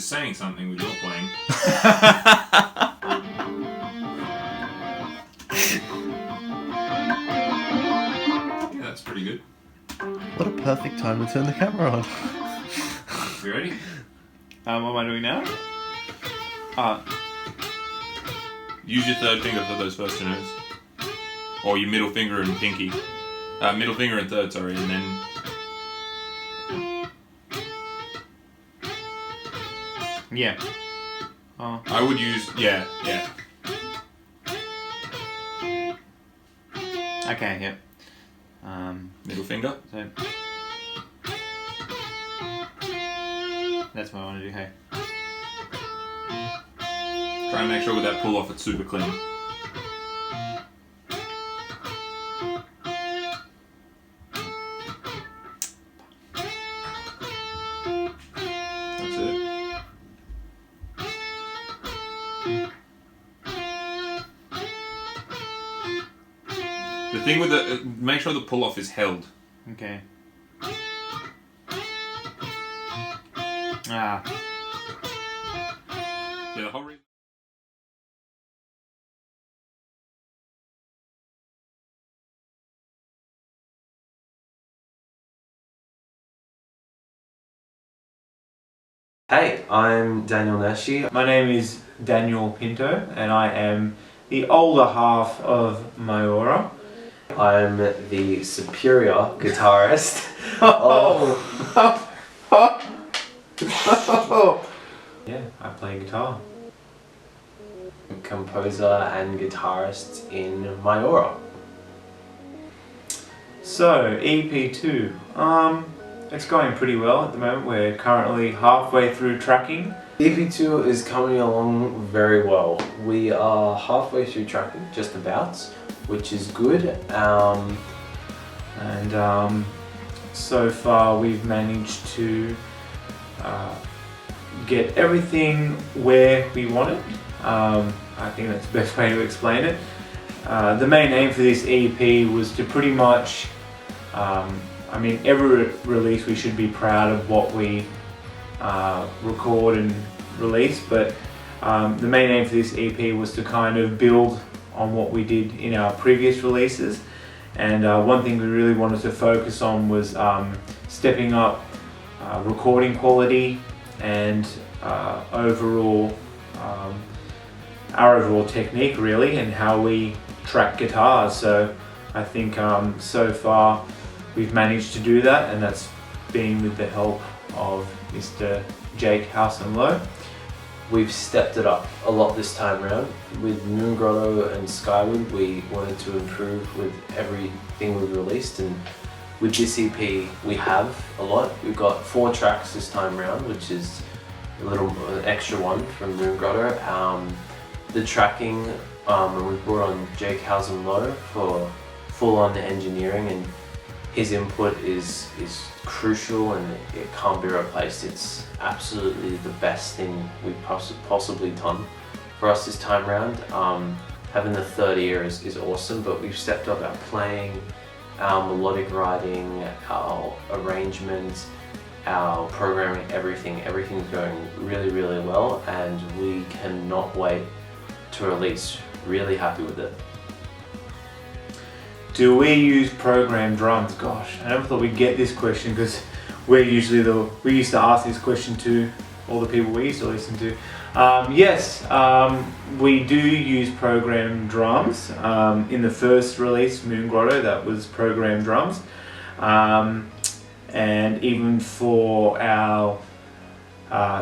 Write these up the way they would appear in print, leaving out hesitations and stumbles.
is saying something with your playing. Yeah, that's pretty good. What a perfect time to turn the camera on. You ready? What am I doing now? Use your third finger for those first two notes. Or your middle finger and pinky. Middle finger and third, sorry, and then... Yeah. Oh. I would use... Yeah. Okay, yep. Middle finger. So... That's what I want to do, hey. Try and make sure with that pull off it's super clean. That's it. The thing with the... make sure the pull off is held. Okay. Yeah, the whole reason... Hey, I'm Daniel Nashi. My name is Daniel Pinto, and I am the older half of Myoora. I'm the superior guitarist. Yeah, I play guitar. Composer and guitarist in Myoora. So, EP2. It's going pretty well at the moment. We're currently halfway through tracking. EP2 is coming along very well. We are halfway through tracking, just about, which is good. So far we've managed to get everything where we want it. I think that's the best way to explain it. The main aim for this EP was to pretty much, every release we should be proud of what we record and release, but the main aim for this EP was to kind of build on what we did in our previous releases. And one thing we really wanted to focus on was stepping up recording quality and our overall technique really, and how we track guitars. So I think so far we've managed to do that, and that's been with the help of Mr. Jake House and Low. We've stepped it up a lot this time around. With Moon Grotto and Skyward, we wanted to improve with everything we've released, and with this EP we have a lot. We've got 4 tracks this time around, which is an extra one from Moon Grotto. The tracking, and we brought on Jake House and Low for full-on engineering, and his input is crucial and it can't be replaced. It's absolutely the best thing we've possibly done for us this time around. Having the third ear is awesome, but we've stepped up our playing, our melodic writing, our arrangements, our programming, everything's going really, really well, and we cannot wait to release. Really happy with it. Do we use programmed drums? Gosh, I never thought we'd get this question, because we used to ask this question to all the people we used to listen to. Yes, we do use programmed drums. In the first release, Moon Grotto, that was programmed drums. And even for our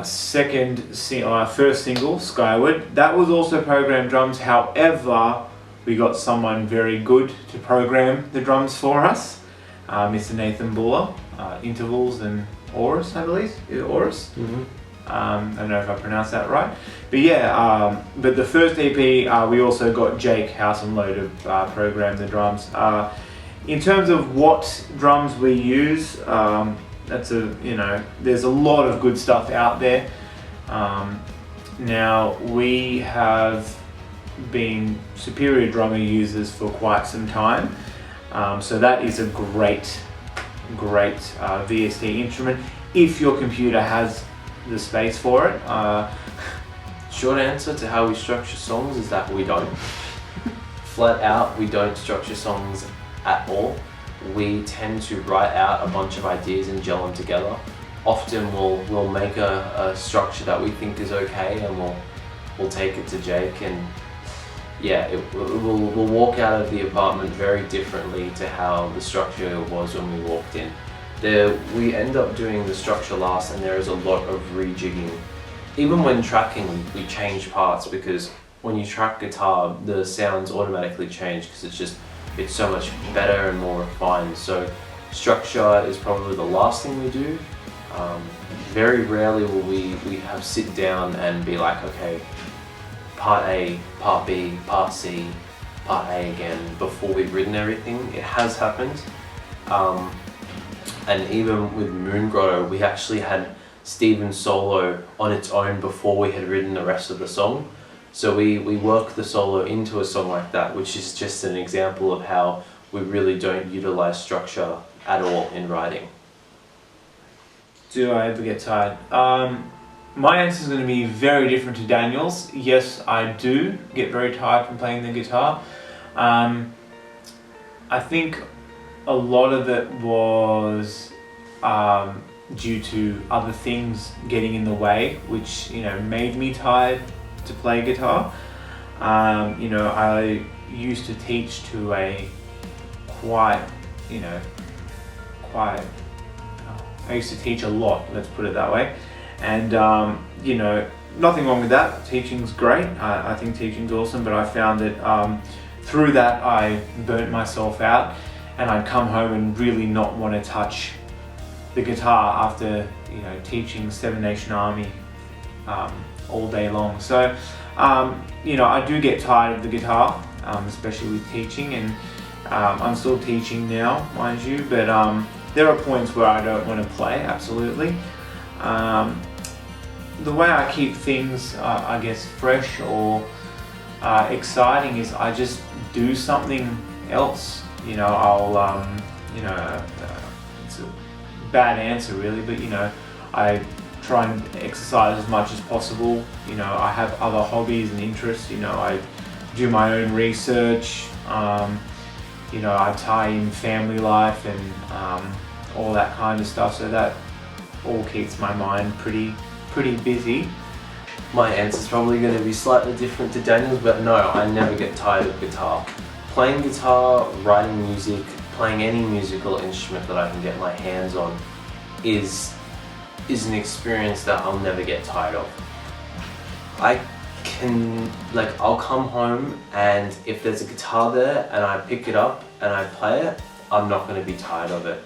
first single, Skyward, that was also programmed drums. However, we got someone very good to program the drums for us, Mr. Nathan Buller, Intervals and Auris, I believe. Is it Auris? Mm-hmm. I don't know if I pronounced that right. But yeah, but the first EP, we also got Jake House and Low to program the drums. In terms of what drums we use, there's a lot of good stuff out there. Now, we have been Superior drummer users for quite some time, so that is a great VST instrument if your computer has the space for it. Short answer to how we structure songs is that we don't. Flat out, we don't structure songs at all. We tend to write out a bunch of ideas and gel them together. Often we'll make a structure that we think is okay, and we'll take it to Jake, and yeah, we'll walk out of the apartment very differently to how the structure was when we walked in. We end up doing the structure last, and there is a lot of rejigging. Even when tracking, we change parts, because when you track guitar, the sounds automatically change because it's so much better and more refined. So structure is probably the last thing we do. Very rarely will we have sit down and be like, okay, part A, part B, part C, part A again, before we've written everything. It has happened. And even with Moon Grotto, we actually had Steven's solo on its own before we had written the rest of the song. So we work the solo into a song like that, which is just an example of how we really don't utilize structure at all in writing. Do I ever get tired? My answer is going to be very different to Daniel's. Yes, I do get very tired from playing the guitar. I think a lot of it was due to other things getting in the way, which made me tired to play guitar. I used to teach to a I used to teach a lot, let's put it that way, and nothing wrong with that. Teaching's great. I think teaching's awesome, but I found that through that I burnt myself out, and I'd come home and really not want to touch the guitar after teaching Seven Nation Army all day long. So I do get tired of the guitar, especially with teaching, and I'm still teaching now, mind you, but there are points where I don't want to play, absolutely. The way I keep things, I guess, fresh or exciting is I just do something else. I'll, it's a bad answer really, but I try and exercise as much as possible. I have other hobbies and interests. I do my own research. I tie in family life and all that kind of stuff, so that all keeps my mind pretty busy. My answer is probably going to be slightly different to Daniel's, but no, I never get tired of guitar. Playing guitar, writing music, playing any musical instrument that I can get my hands on is an experience that I'll never get tired of. I'll come home, and if there's a guitar there and I pick it up and I play it, I'm not going to be tired of it.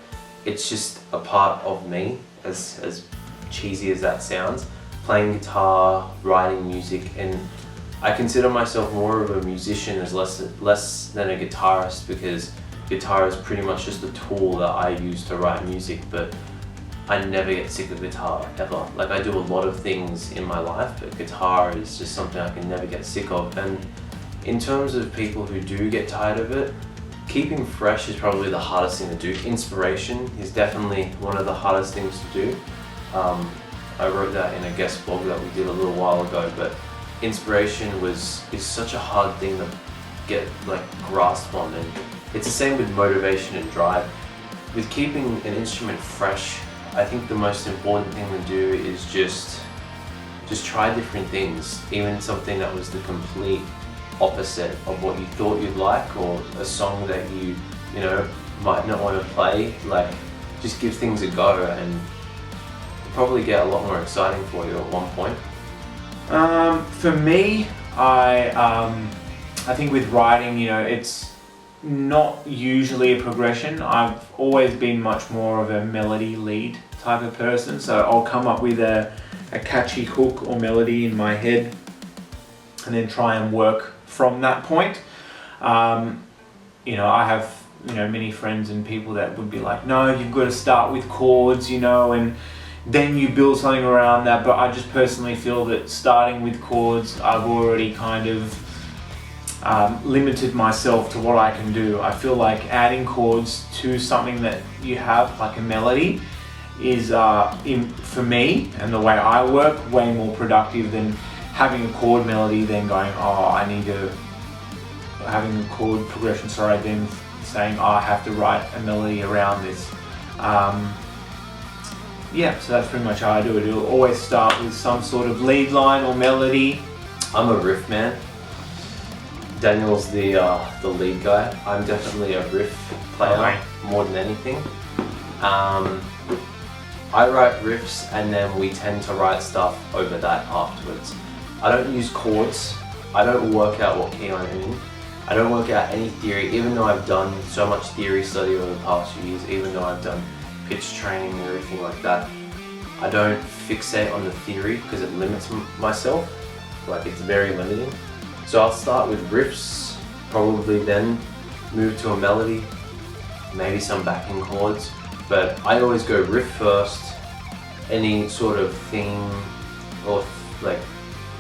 It's just a part of me, as cheesy as that sounds. Playing guitar, writing music, and I consider myself more of a musician as less than a guitarist, because guitar is pretty much just a tool that I use to write music, but I never get sick of guitar, ever. Like, I do a lot of things in my life, but guitar is just something I can never get sick of. And in terms of people who do get tired of it, keeping fresh is probably the hardest thing to do. Inspiration is definitely one of the hardest things to do. I wrote that in a guest blog that we did a little while ago, but inspiration is such a hard thing to get grasp on, and it's the same with motivation and drive. With keeping an instrument fresh, I think the most important thing to do is just try different things, even something that was the complete opposite of what you thought you'd like, or a song that you might not want to play. Just give things a go, and it'll probably get a lot more exciting for you at one point. For me, I think with writing, it's not usually a progression. I've always been much more of a melody lead type of person, so I'll come up with a catchy hook or melody in my head and then try and work from that point. I have many friends and people that would be like, no, you've got to start with chords, and then you build something around that. But I just personally feel that starting with chords, I've already kind of limited myself to what I can do. I feel like adding chords to something that you have, like a melody, is for me and the way I work way more productive than having a chord melody, then going, oh, I need to, having a chord progression, sorry, then saying, oh, I have to write a melody around this. Yeah, so that's pretty much how I do it. It'll always start with some sort of lead line or melody. I'm a riff man. Daniel's the lead guy. I'm definitely a riff player more than anything. I write riffs and then we tend to write stuff over that afterwards. I don't use chords. I don't work out what key I'm in. I don't work out any theory, even though I've done so much theory study over the past few years, even though I've done pitch training and everything like that. I don't fixate on the theory because it limits myself. Like, it's very limiting. So I'll start with riffs, probably then move to a melody, maybe some backing chords, but I always go riff first. Any sort of theme or like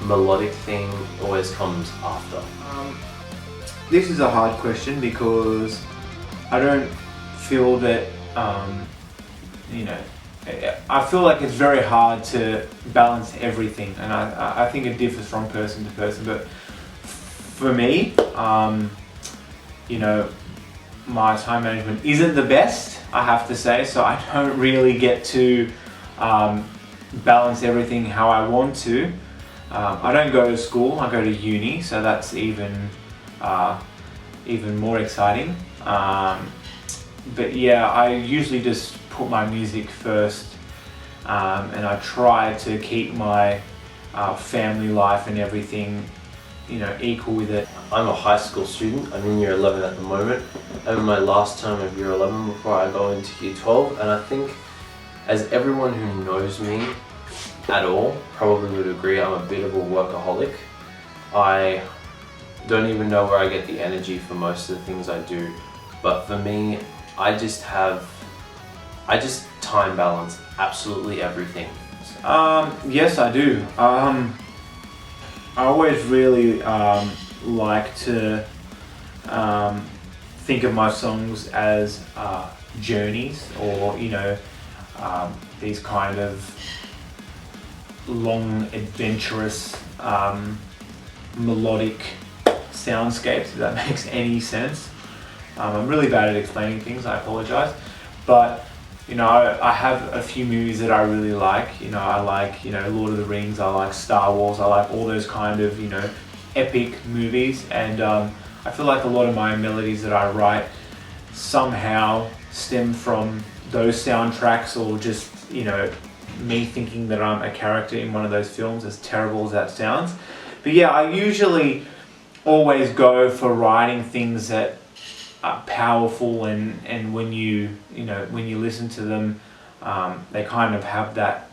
melodic thing always comes after. This is a hard question because I don't feel that, I feel like it's very hard to balance everything, and I think it differs from person to person, but for me, my time management isn't the best, I have to say, so I don't really get to balance everything how I want to. I don't go to school, I go to uni, so that's even more exciting. But yeah, I usually just put my music first, and I try to keep my family life and everything, equal with it. I'm a high school student. I'm in year 11 at the moment. I'm in my last term of year 11 before I go into year 12, and I think, as everyone who knows me at all probably would agree, I'm a bit of a workaholic. I don't even know where I get the energy for most of the things I do, but for me, I just time balance absolutely everything. Yes, I do. I always really like to think of my songs as journeys, or these kind of long, adventurous, melodic soundscapes, if that makes any sense. I'm really bad at explaining things, I apologize, but I have a few movies that I really like. I like Lord of the Rings, I like Star Wars, I like all those kind of epic movies, and I feel like a lot of my melodies that I write somehow stem from those soundtracks, or just me thinking that I'm a character in one of those films, as terrible as that sounds. But yeah, I usually always go for writing things that are powerful, and when you listen to them, they kind of have that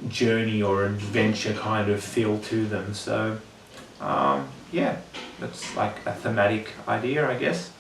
journey or adventure kind of feel to them. So yeah, that's like a thematic idea, I guess.